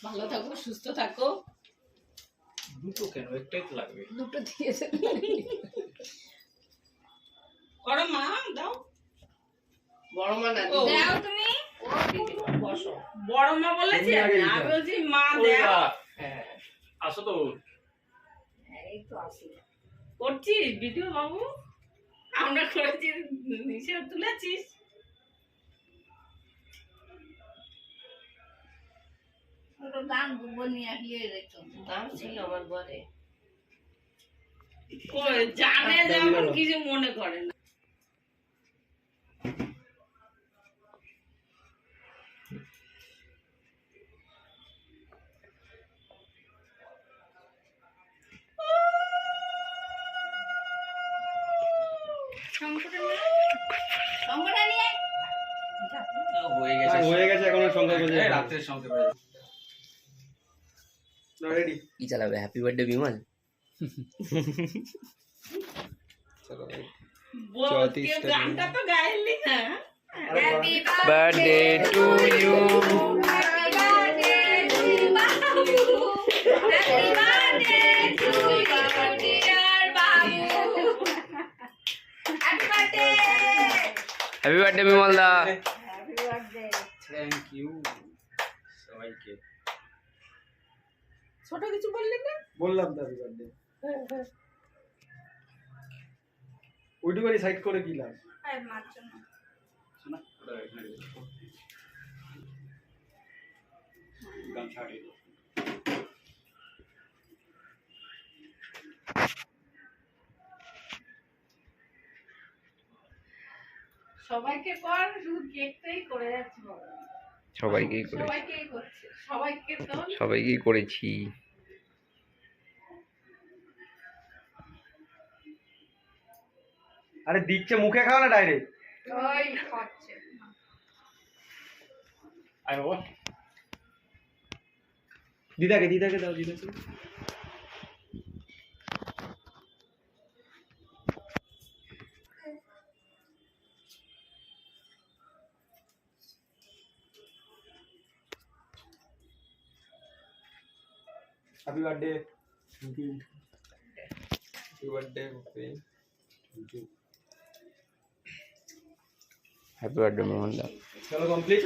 ভালো থাকো, সুস্থ থাকো। দুটো কেন, একটাই তো লাগবে। দুটো দিয়েছে করো মা, দাও। বড় মা না দাও তুমি। বসো। বড় মা বলেছে, আমি বলছি মা দাও। হ্যাঁ আসো তো। এই তো আসি। করছিস ভিডিও বাবু? আমরা করেছি, নিচে তুলেছিস। গান নিয়ে আসলে গান ছিল আমার ঘরে। জানে যেমন কিছু মনে করে না। হয়ে গেছে এখন সংখ্যা বলে রাত্রের সংখ্যা বলে রেডি কি চালাবে? Happy birthday Bimal. গানটা তো গাইলি না। Birthday to you. Happy birthday Bimal da. Thank you সবাইকে। ছোট কিছু বললি না? বললাম তো হ্যাপি বার্থডে। ওইটুকুনি সাইড করে কি লাভ? শোনা ওটা এখানে গান ছাড়িয়ে দাও। সবাইকে কর, শুধু কেকটাই করে যাচ্ছে বাবা। সবাইকেই করে, সবাইকেই করছে, সবাইকে তো সবাইকেই করেছি। আরে দিচ্ছে মুখে খাও না ডাইরেক্ট। ওই খাচ্ছে। আয় বাবা দিদাকে দাও দিদাকে। Happy birthday. Thank you. Happy birthday okay. Thank you. Happy birthday Bimal দা। চলো কমপ্লিট।